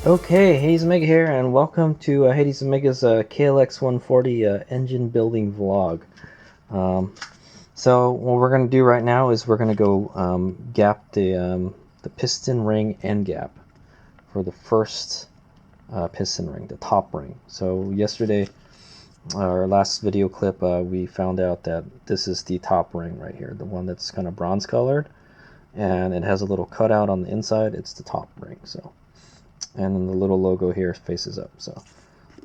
Okay, Hades Omega here, and welcome to Hades Omega's KLX140 engine building vlog. So what we're going to do right now is we're going to go gap the piston ring end gap for the first piston ring, the top ring. So yesterday, our last video clip, we found out that this is the top ring right here, the one that's kind of bronze colored, and it has a little cutout on the inside. It's the top ring. And then the little logo here faces up. So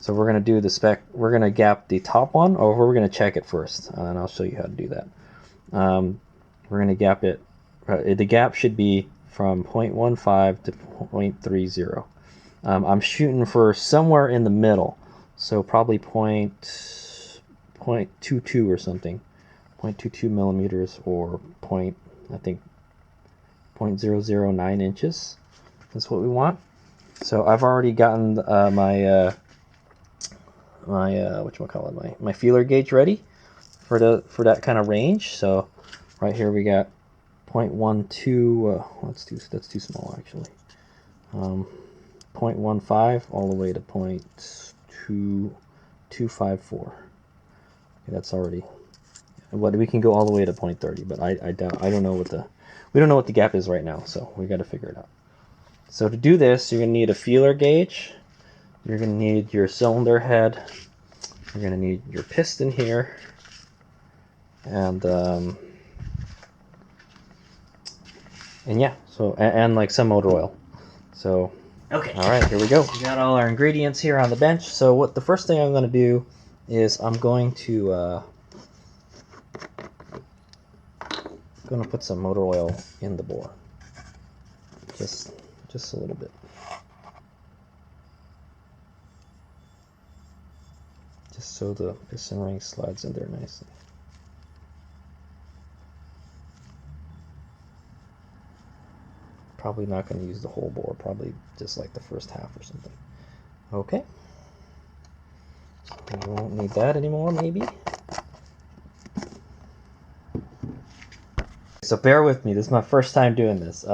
we're gonna do the spec. We're gonna gap the top one, or we're gonna check it first, and I'll show you how to do that. We're gonna gap it. The gap should be from 0.15 to 0.30. I'm shooting for somewhere in the middle, so probably 0.22 or something, 0.22 millimeters, or I think 0.009 inches. That's what we want. So I've already gotten my feeler gauge ready for that kind of range. So right here we got 0.12. That's too small actually. 0.15 all the way to 0.2254. Okay, that's already. What we can go all the way to 0.30, but we don't know what the gap is right now. So we got to figure it out. So to do this, you're going to need a feeler gauge, you're going to need your cylinder head, you're going to need your piston here, and yeah, so and like some motor oil. So okay, all right, here we go. We got all our ingredients here on the bench. So the first thing I'm going to do is I'm going to put some motor oil in the bore. Just a little bit. Just so the piston ring slides in there nicely. Probably not going to use the whole bore, probably just like the first half or something. Okay. We won't need that anymore, maybe. So bear with me, this is my first time doing this.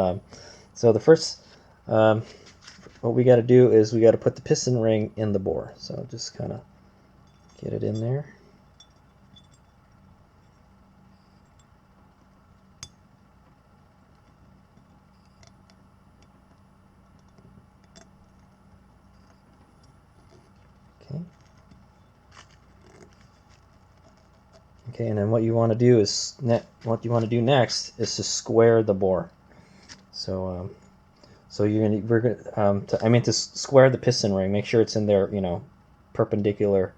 So the first, what we got to do is we got to put the piston ring in the bore. So just kind of get it in there. Okay. Okay, and then what you want to do is next is to square the bore. So to square the piston ring, make sure it's in there, perpendicular,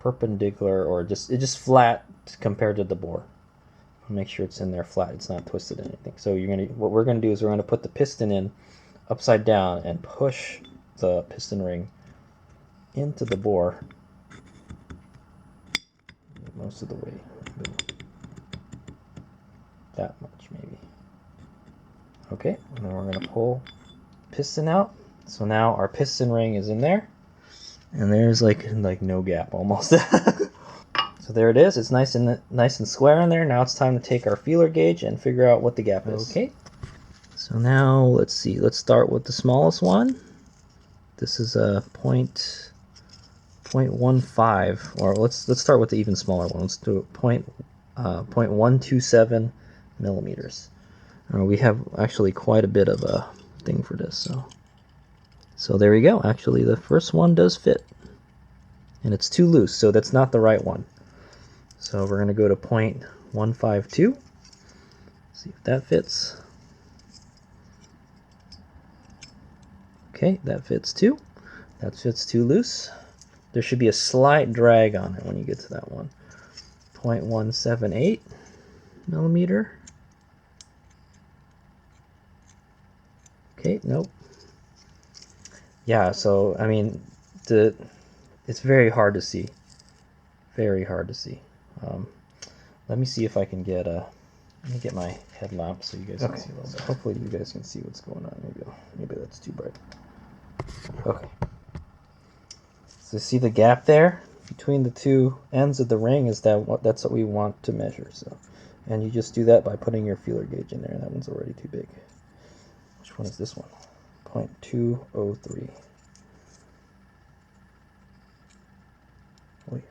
or just flat compared to the bore. Make sure it's in there flat, it's not twisted or anything. So what we're gonna do is we're gonna put the piston in upside down and push the piston ring into the bore most of the way. That much maybe. Okay, and then we're gonna pull the piston out. So now our piston ring is in there, and there's like no gap almost. So there it is. It's nice and square in there. Now it's time to take our feeler gauge and figure out what the gap is. Okay. So now let's see. Let's start with the smallest one. This is a 0.15, or let's start with the even smaller one. Let's do 0.127 millimeters. We have actually quite a bit of a thing for this. So there we go. Actually, the first one does fit, and it's too loose, so that's not the right one. So we're going to go to 0.152. See if that fits. Okay, that fits too. That fits too loose. There should be a slight drag on it when you get to that one. 0.178 millimeter. Okay, nope. Yeah, so I mean, it's very hard to see. Very hard to see. Let me see if I can get let me get my headlamp so you guys can see a little bit. Hopefully you guys can see what's going on. Maybe that's too bright. Okay. So see the gap there between the two ends of the ring that's what we want to measure. So, and you just do that by putting your feeler gauge in there. That one's already too big. Which one is this one? 0.203. Wait.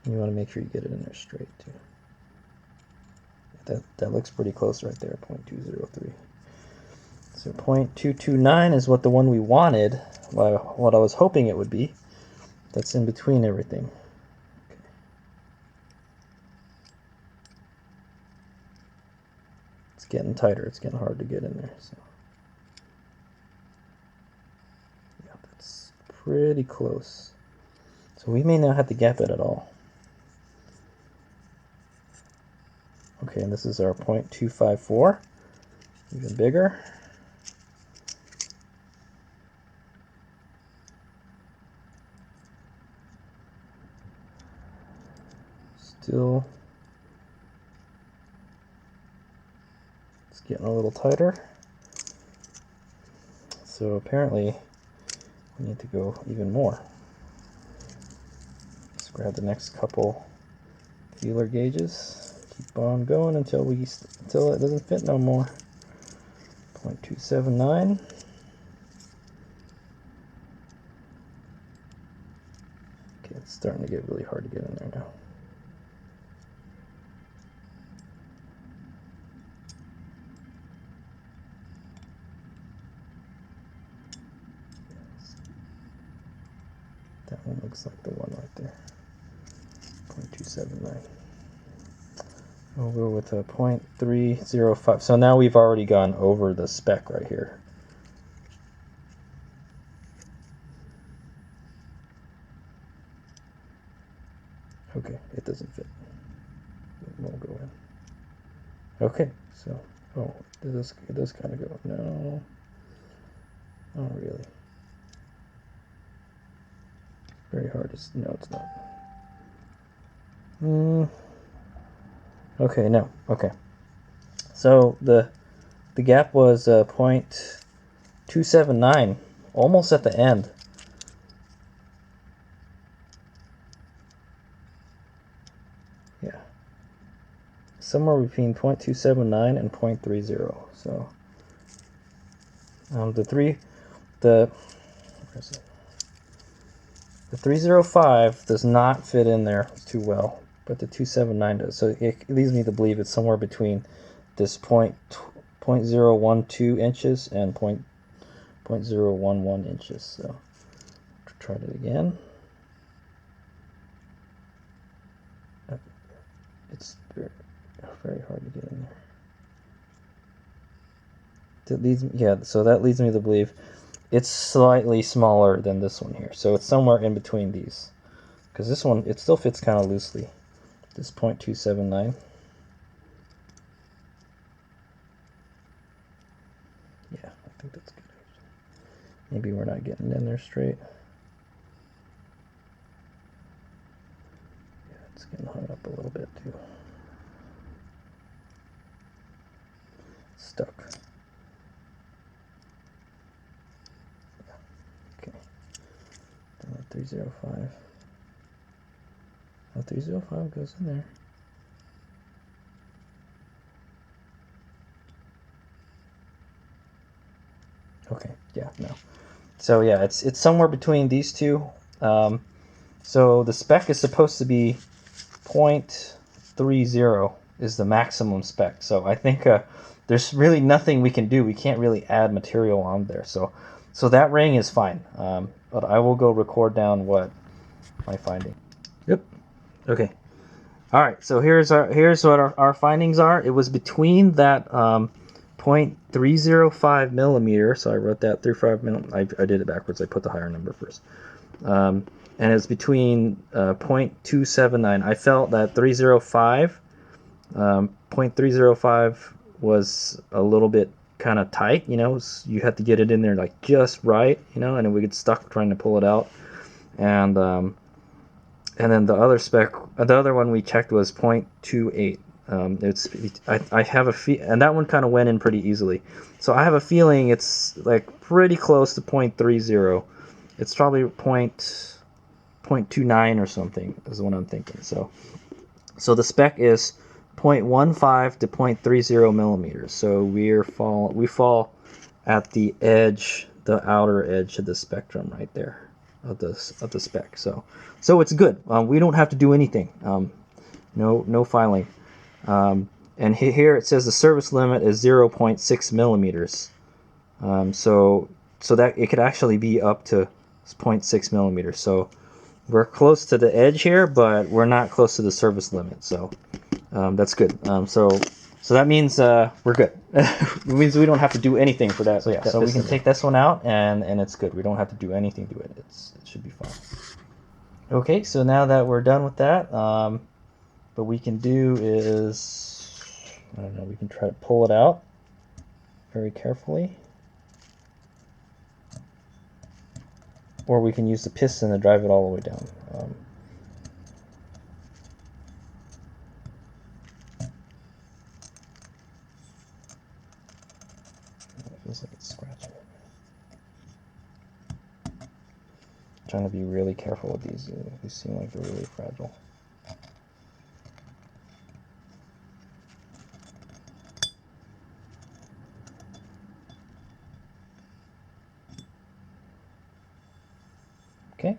You want to make sure you get it in there straight too. That looks pretty close right there, 0.203. So 0.229 is what the one we wanted, what I was hoping it would be. That's in between everything. Okay. It's getting tighter. It's getting hard to get in there. So yeah, that's pretty close. So we may not have to gap it at all. Okay, and this is our 0.254, even bigger. Still, it's getting a little tighter. So apparently we need to go even more. Let's grab the next couple feeler gauges. Keep on going until it doesn't fit no more. 0.279. Okay, it's starting to get really hard to get in there now. That one looks like the one right there. 0.279. We'll go with a 0.305. So now we've already gone over the spec right here. Okay, it doesn't fit. It won't go in. Okay, so, oh, it does kind of go. No, not really. Very hard to, no, it's not. Okay, no, okay. So the gap was 0.279, almost at the end. Yeah, somewhere between 0.279 and 0.30. So the 305 does not fit in there too well, but the 279 does. So it leads me to believe it's somewhere between this 0.012 inches and 0.011 inches. So try it again. It's very, very hard to get in there. So that leads me to believe it's slightly smaller than this one here. So it's somewhere in between these. Because this one, it still fits kind of loosely. This 0.279. Yeah, I think that's good. Maybe we're not getting in there straight. Yeah, it's getting hung up a little bit too. Stuck. Yeah. Okay. 305. Oh, 305 goes in there. Okay, yeah, no. So yeah, it's somewhere between these two. So the spec is supposed to be 0.30 is the maximum spec. So I think there's really nothing we can do. We can't really add material on there. So that ring is fine. But I will go record down what my finding. Yep. Okay. All right. So here's what our findings are. It was between that 0.305 millimeter. So I wrote that 35 millimeter. I did it backwards. I put the higher number first. And it's between 0.279. I felt that 0.305 was a little bit kind of tight. You know, you had to get it in there like just right. You know, and we get stuck trying to pull it out. And then the other one we checked was 0.28. I have a and that one kind of went in pretty easily. So I have a feeling it's like pretty close to 0.30. It's probably 0.29 or something is what I'm thinking. So the spec is 0.15 to 0.30 millimeters. So we fall at the edge, the outer edge of the spectrum right there of the spec. So it's good. We don't have to do anything. No filing. And here it says the service limit is 0.6 millimeters. So that it could actually be up to 0.6 millimeters. So we're close to the edge here, but we're not close to the service limit. So that's good. So that means we're good. It means we don't have to do anything for that. So yeah, so we can take this one out, and it's good. We don't have to do anything to it. It should be fine. Okay, so now that we're done with that, what we can do is, I don't know, we can try to pull it out very carefully. Or we can use the piston to drive it all the way down. It feels like it's scratching. I'm trying to be really careful with these. These seem like they're really fragile. Okay.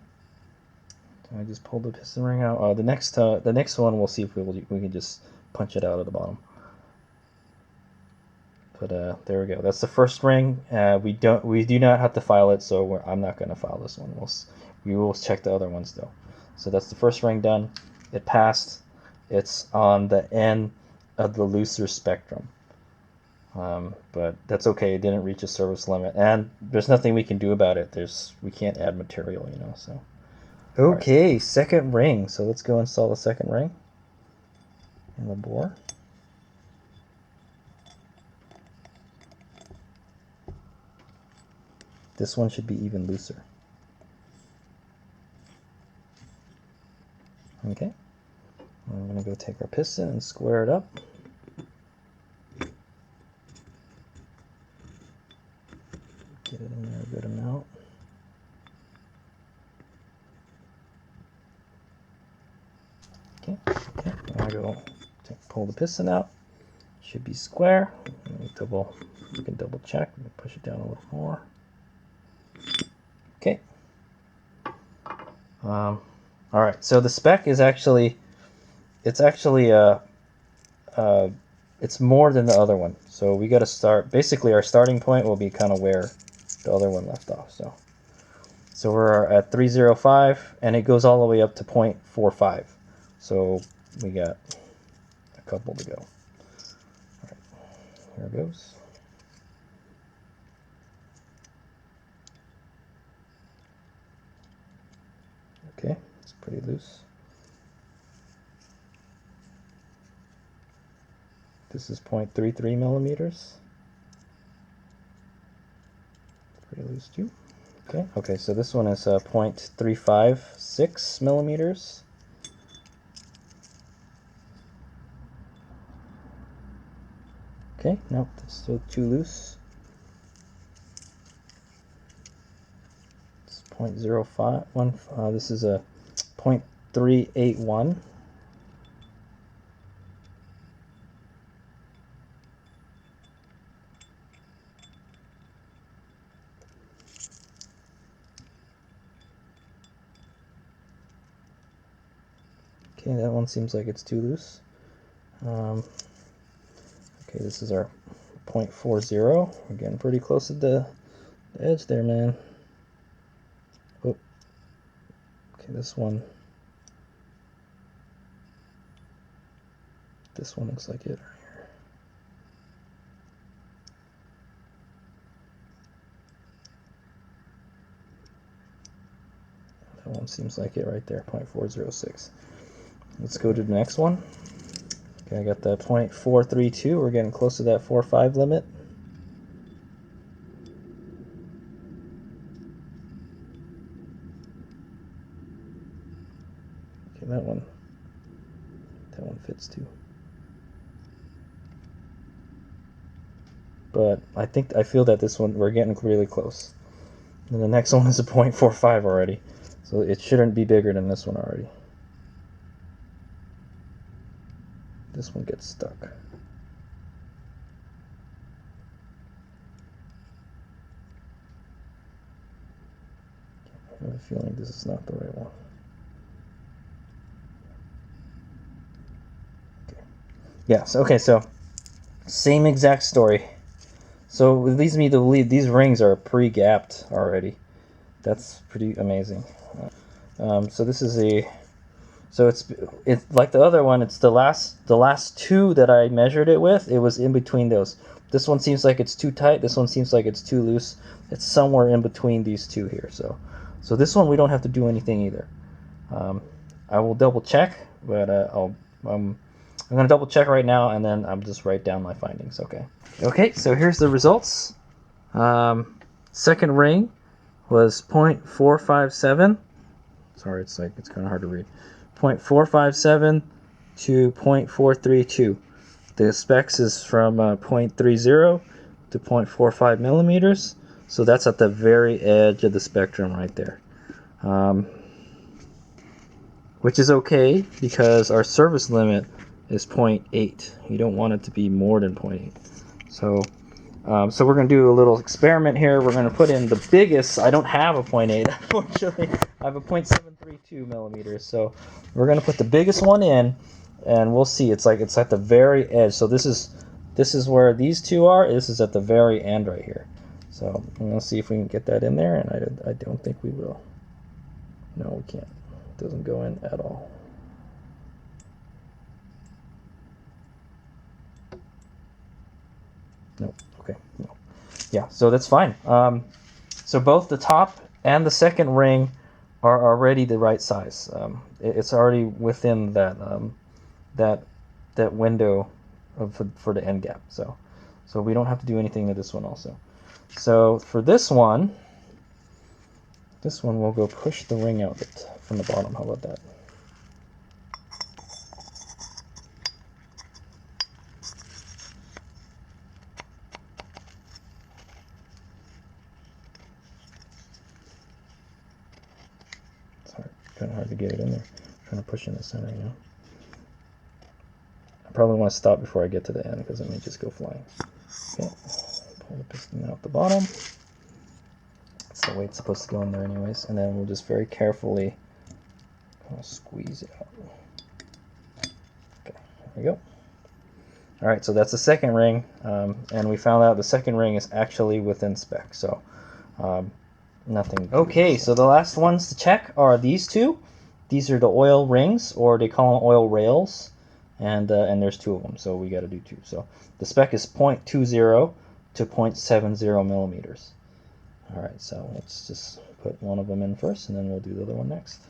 So I just pulled the piston ring out. The next one, we'll see if we can just punch it out at the bottom. But there we go. That's the first ring. We do not have to file it, so I'm not going to file this one. We will check the other ones though. So that's the first ring done. It passed. It's on the end of the looser spectrum. But that's okay. It didn't reach a service limit, and there's nothing we can do about it. We can't add material, you know. So okay, right. Second ring. So let's go install the second ring in the bore. This one should be even looser. Okay. We're going to go take our piston and square it up. Get it in there a good amount. Okay. Now I go pull the piston out. Should be square. We can double check. Push it down a little more. Okay. All right. So the spec is actually, it's more than the other one. So we got to start. Basically, our starting point will be kind of where the other one left off. So we're at 305, and it goes all the way up to 0.45. So we got a couple to go. All right, here it goes. Okay, it's pretty loose. This is 0.33 millimeters. Pretty loose too. Okay, so this one is 0.356 millimeters. Okay, nope, that's still too loose. It's 0.051. This is a 0.381. Okay, that one seems like it's too loose. Okay, this is our 0.40. We're getting pretty close to the edge there, man. Oh. Okay, this one looks like it right here. That one seems like it right there, 0.406. Let's go to the next one. Okay, I got that 0.432. We're getting close to that 4.5 limit. Okay, that one fits too. But I feel that this one, we're getting really close. And the next one is a 0.45 already. So it shouldn't be bigger than this one already. This one gets stuck. I have a feeling this is not the right one. Okay. Yes, okay, so same exact story. So it leads me to believe these rings are pre-gapped already. That's pretty amazing. So this is so it's like the other one. It's the last two that I measured it with. It was in between those. This one seems like it's too tight. This one seems like it's too loose. It's somewhere in between these two here. So this one we don't have to do anything either. I will double check, but I'm gonna double check right now, and then I'll just write down my findings. Okay. Okay. So here's the results. Second ring was 0.457. Sorry, it's kind of hard to read. 0.457 to 0.432. The specs is from 0.30 to 0.45 millimeters. So that's at the very edge of the spectrum right there. Which is okay because our service limit is 0.8. You don't want it to be more than 0.8. So we're going to do a little experiment here. We're going to put in the biggest. I don't have a 0.8, unfortunately. I have a 0.732 millimeters. So we're going to put the biggest one in, and we'll see. It's at the very edge. So this is where these two are. This is at the very end right here. So I'm going to see if we can get that in there, and I don't think we will. No, we can't. It doesn't go in at all. Nope. Okay. No. Yeah, so that's fine. So both the top and the second ring are already the right size. It's already within that window for the end gap. So we don't have to do anything to this one also. So for this one we'll go push the ring out from the bottom. How about that? Kind of hard to get it in there. I'm trying to push in the center, you know. I probably want to stop before I get to the end because it may just go flying. Okay, pull the piston out the bottom. That's the way it's supposed to go in there anyways. And then we'll just very carefully kind of squeeze it out. Okay, there we go. All right, so that's the second ring. And we found out the second ring is actually within spec. So nothing. Okay, so the last ones to check are these two. These are the oil rings, or they call them oil rails, and there's two of them, so we got to do two. So the spec is 0.20 to 0.70 millimeters. All right, so let's just put one of them in first, and then we'll do the other one next.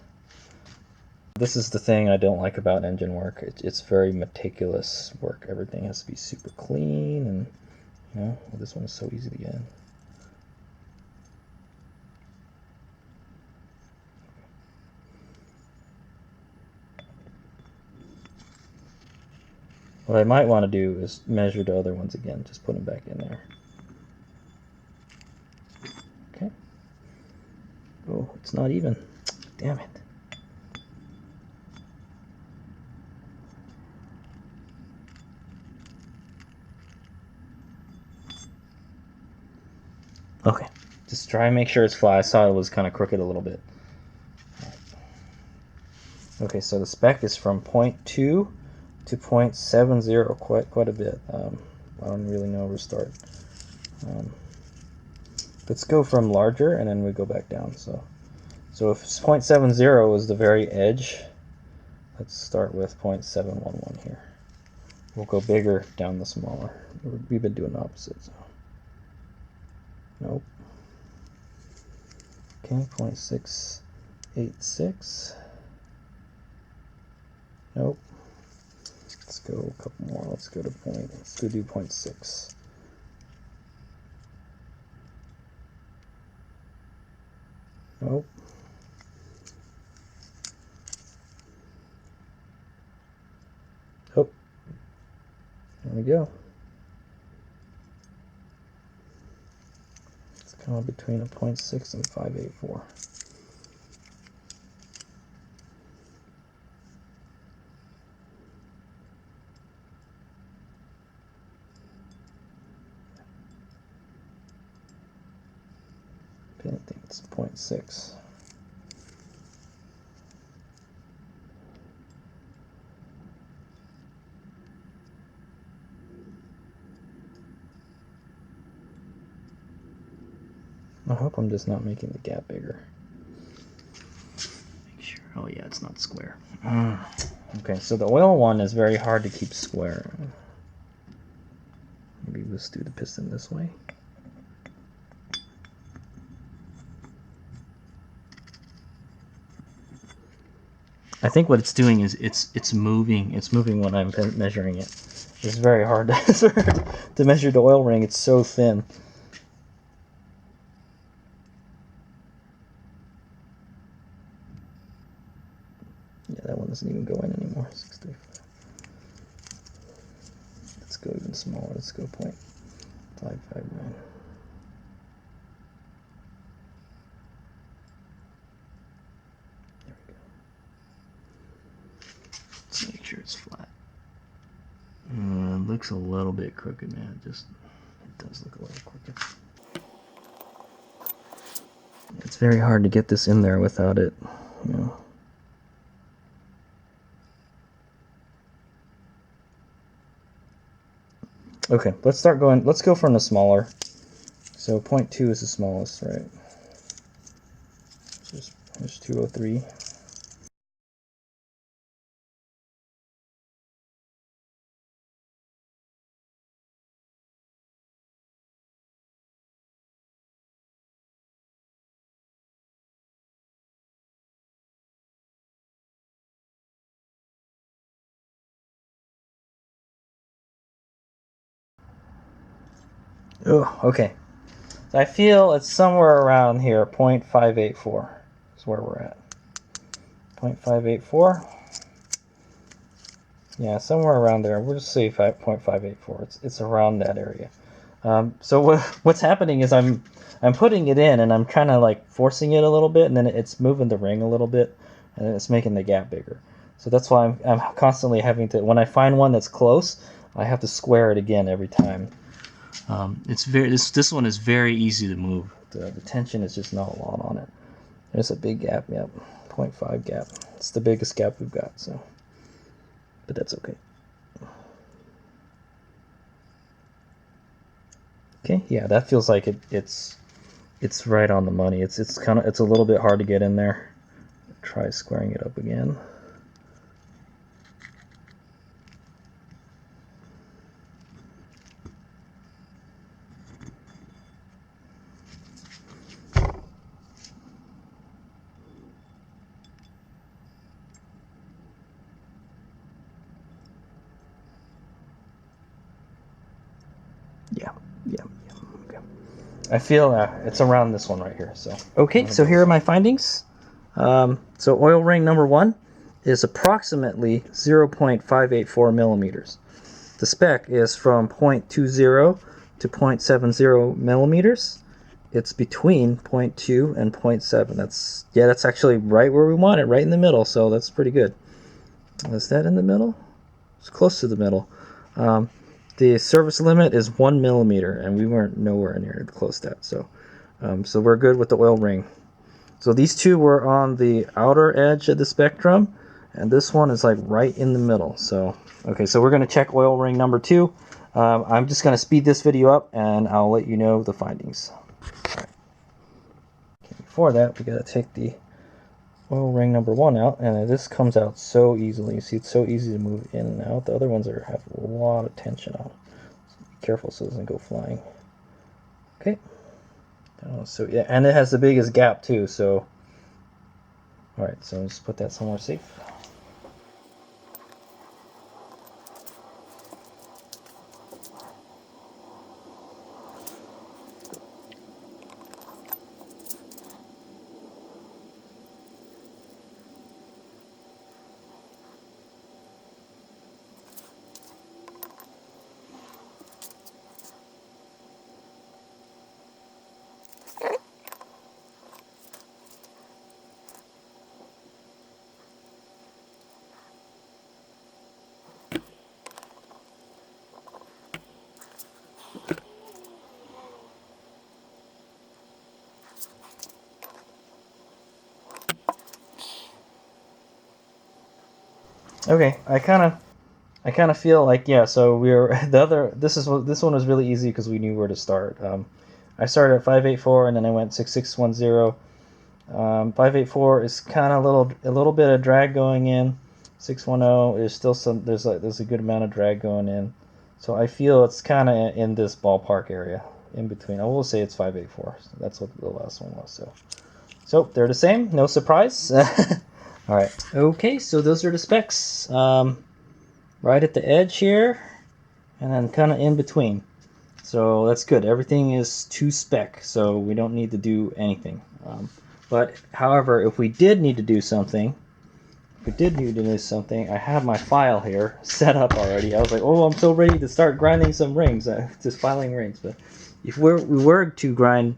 This is the thing I don't like about engine work. It's very meticulous work. Everything has to be super clean, and you know, well, this one is so easy to get in. What I might want to do is measure the other ones again, just put them back in there. Okay. Oh, it's not even. Damn it. Okay, just try and make sure it's flat. I saw it was kind of crooked a little bit. Okay, so the spec is from 0.2 to 0.70, quite a bit. I don't really know where to start. Let's go from larger, and then we go back down. So if 0.70 is the very edge, let's start with 0.711 here. We'll go bigger down the smaller. We've been doing the opposite. So. Nope. Okay, 0.686. Nope. Let's go a couple more. Let's go do 0.6. Nope. Oh. There we go. It's kind of between a 0.6 and 584. I think it's 0.6. I hope I'm just not making the gap bigger. Make sure. Oh yeah, it's not square. Okay, so the oil one is very hard to keep square. Maybe let's do the piston this way. I think what it's doing is it's moving when I'm measuring it. It's very hard to measure the oil ring. It's so thin. Yeah, that one doesn't even go in anymore. 635. Let's go even smaller. Let's go 0.559. There we go. Let's make sure it's flat. It looks a little bit crooked, man. It does look a little crooked. It's very hard to get this in there without it, you know. Okay, let's start going. Let's go from the smaller. So 0.2 is the smallest, right? There's 203. Oh, okay. So I feel it's somewhere around here. 0.584 is where we're at. 0.584. Yeah, somewhere around there. We'll just say 0.584. It's around that area. So what's happening is I'm putting it in and I'm kind of like forcing it a little bit, and then it's moving the ring a little bit, and it's making the gap bigger. So that's why I'm constantly having to, when I find one that's close, I have to square it again every time. This one is very easy to move. The tension is just not a lot on it. There's a big gap. Yep, 0.5 gap. It's the biggest gap we've got. So, but that's okay. Okay, yeah, that feels like it's right on the money. It's a little bit hard to get in there. Try squaring it up again. Yeah. Okay. I feel it's around this one right here. So okay, so here are my findings. So oil ring number 1 is approximately 0.584 millimeters. The spec is from 0.20 to 0.70 millimeters. It's between 0.2 and 0.7. That's actually right where we want it, right in the middle. So that's pretty good. Is that in the middle? It's close to the middle. The service limit is 1 millimeter, and we weren't nowhere near close to that. So we're good with the oil ring. So these two were on the outer edge of the spectrum, and this one is like right in the middle. So okay, so we're going to check oil ring number 2. I'm just going to speed this video up, and I'll let you know the findings. Right. Okay, before that, we got to take the oil ring number 1 out, and this comes out so easily. You see, it's so easy to move in and out. The other ones have a lot of tension on. So be careful so it doesn't go flying. Okay. So yeah, and it has the biggest gap too. So all right, so just put that somewhere safe. Okay, I kind of feel like, yeah. So we were this one was really easy because we knew where to start. I started at 584 and then I went 6610. 584 is kind of a little bit of drag going in. 610 is still there's a good amount of drag going in. So I feel it's kind of in this ballpark area, in between. I will say it's 584. So that's what the last one was. So they're the same, no surprise. All right. Okay, so those are the specs. Right at the edge here, and then kind of in between. So that's good. Everything is to spec, so we don't need to do anything. But however, if we did need to do something, I have my file here set up already. I was like, oh, I'm so ready to start grinding some rings, just filing rings. But if we were to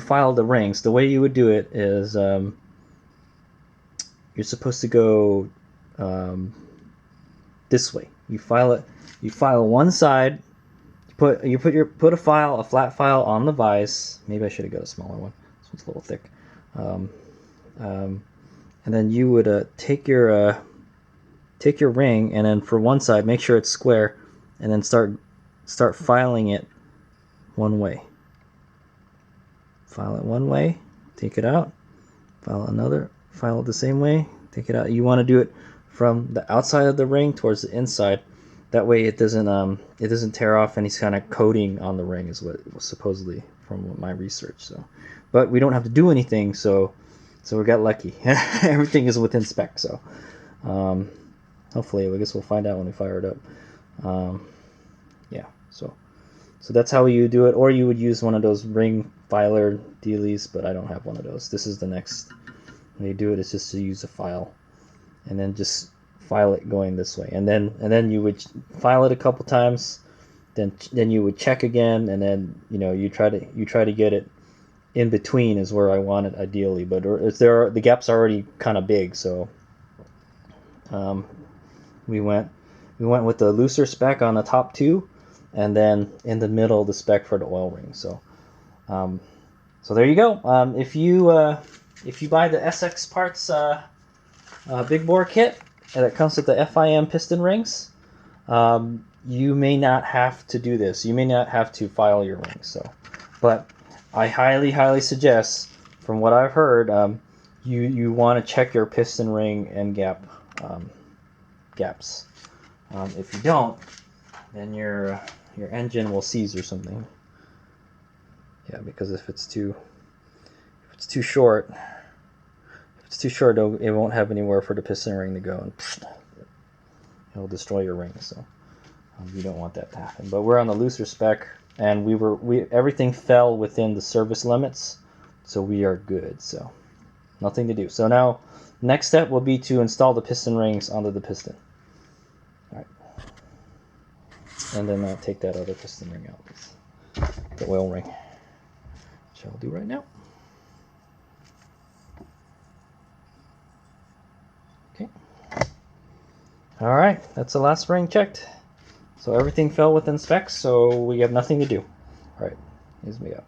file the rings, the way you would do it is you're supposed to go this way. You file one side. Put a flat file on the vise. Maybe I should have got a smaller one. This one's a little thick. And then you would take your ring, and then for one side, make sure it's square, and then start filing it one way. File it one way, take it out. File another. File it the same way, take it out. You want to do it from the outside of the ring towards the inside. That way it doesn't tear off any kind of coating on the ring, is what it was supposedly from my research. So, but we don't have to do anything, so we got lucky. Everything is within spec. So hopefully, I guess we'll find out when we fire it up. Yeah. So that's how you do it, or you would use one of those ring filer dealies, but I don't have one of those. This is the next way you do it. It's just to use a file, and then just file it going this way, and then you would file it a couple times, then you would check again, and then you try to get it in between is where I want it ideally, but the gap's already kind of big, so we went with the looser spec on the top two, and then in the middle the spec for the oil ring. So there you go. If you buy the SXparts Big Bore kit, and it comes with the FIM piston rings, you may not have to do this. You may not have to file your rings. But I highly suggest, from what I've heard, you want to check your piston ring and gaps. If you don't, then your engine will seize or something. Yeah, because if it's too short. It's too short, it won't have anywhere for the piston ring to go, and it'll destroy your ring. So you don't want that to happen. But we're on the looser spec, and everything fell within the service limits, so we are good. So nothing to do. So now next step will be to install the piston rings onto the piston. All right, and then take that other piston ring out, the oil ring, which I'll do right now. All right, that's the last ring checked. So everything fell within specs, so we have nothing to do. All right, here's me up.